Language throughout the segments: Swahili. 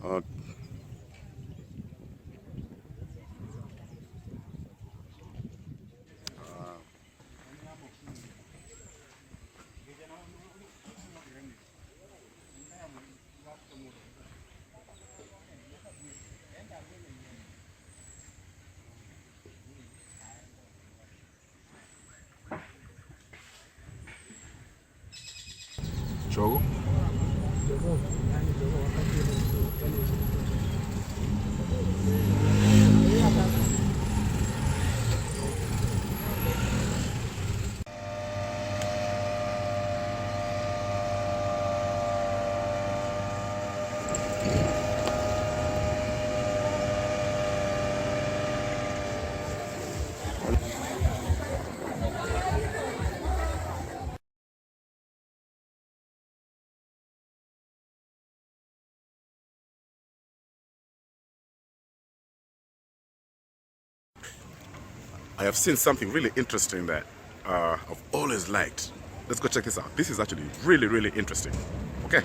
Okay. Chogo? I have seen something really interesting that I've always liked. Let's go check this out. This is actually really, really interesting. Okay,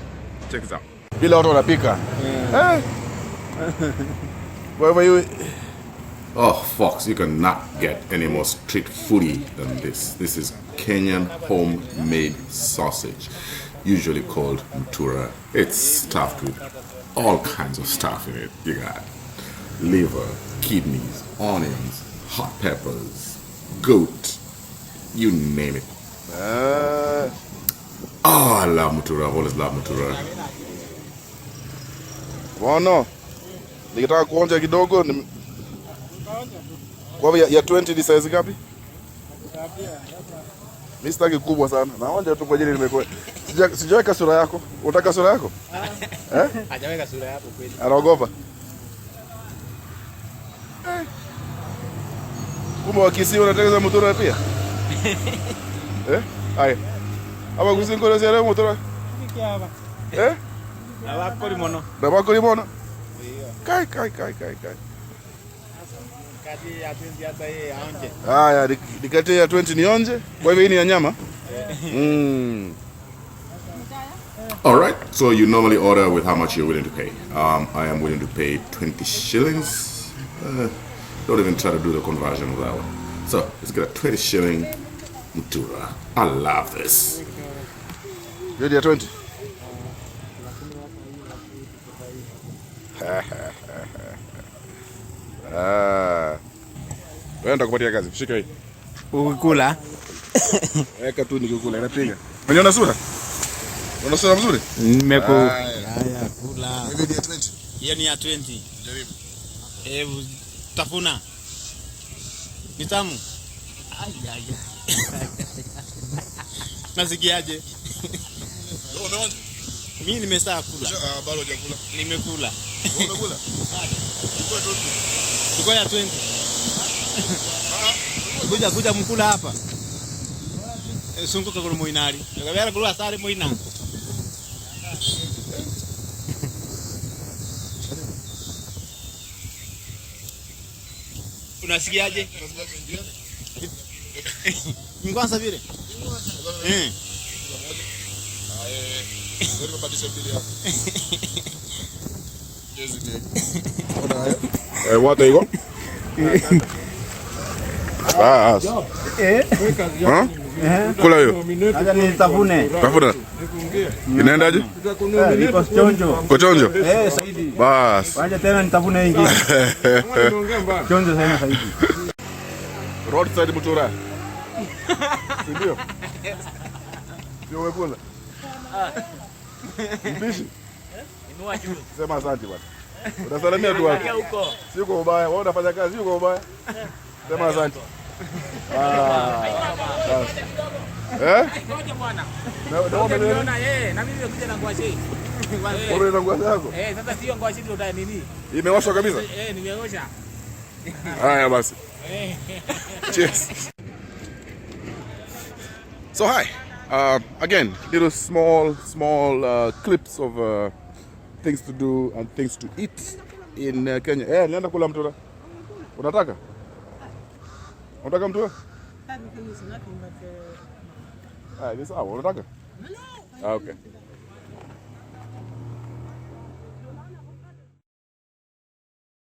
check this out. Bila watu wanapika. Wherever you... Oh, Fox, you cannot get any more street foodie than this. This is Kenyan homemade sausage, usually called Mutura. It's stuffed with all kinds of stuff in it. You got liver, kidneys, onions, hot peppers, goat, you name it. Oh, I love Mutura. I've always loved Mutura. Wana, nikitaka kuonja kidogo kwa ya 20 ni size ngapi? Mimi sitaki kubwa sana. Naonja tu kwa ajili nimekuwa. Sijaweka sura yako. Unataka sura yako? Hajaweka sura yako kweli. Anaogopa. Kumbe wakisi unataka Mutura pia? Haya. Aba kusingo zero Mutura. Nikiaba. Abakori mono. Abakori mono. Kai. Kati ya 20 hata yeye aonje. Haya, dikati ya 20 ni onje. Kwa hivyo hii ni ya nyama? All right. So you normally order with how much you're willing to pay. I am willing to pay 20 shillings. Don't even try to do the conversion of that one. So let's get a 20 shilling Mutura. I love this. Ready at 20? Wewe kupatia kazi. Shika hii. Ukikula. Weka tu nikikula inapiga. Unaona sura? Unaona sura mzuri? Haya, kula. Hivi ni ya 20. Hiyo ni ya 20. Jaribu. Tafuna. Ni tamu. Nasikiaje? Unaona? Mimi nimesha kula. Bado hujakula. Nimekula. Umekula? Tuko ya 20. Kuja mkula hapa. Sunguka kwa muinari. Ngabera kula sare muina. Unasikiaje? Ngwanza vile. Wewe unabadilisha mbili yako. Jezi ni. What there you go? Kula hiyo. Acha nitafune. Tafuna. Inaendaje? Niko chonjo. Kochonjo? Saidi. Bas. Wacha tena nitafune nyingine. Chonjo sana Saidi. Roadside Mutura. Ndio. Ndio umekula. Mpishi. Inua juu. Sema asante bwana. Unasalimia tu watu. Sio kwa ubaya. Wewe unafanya kazi sio kwa ubaya. Sema asante. Ngoja bwana. Unaona na mimi nimekuja na ngwashi. Wewe na ngwashi yako? Sasa sio ngwashi ndio uta nini? Imeoshwa kabisa? Nimeosha. Haya basi. Cheers. So hi. Again, little small clips of things to do and things to eat in Kenya. Nenda kula Mutura. Unataka? Unataka Mutura? This hour. Unataka? No. Okay.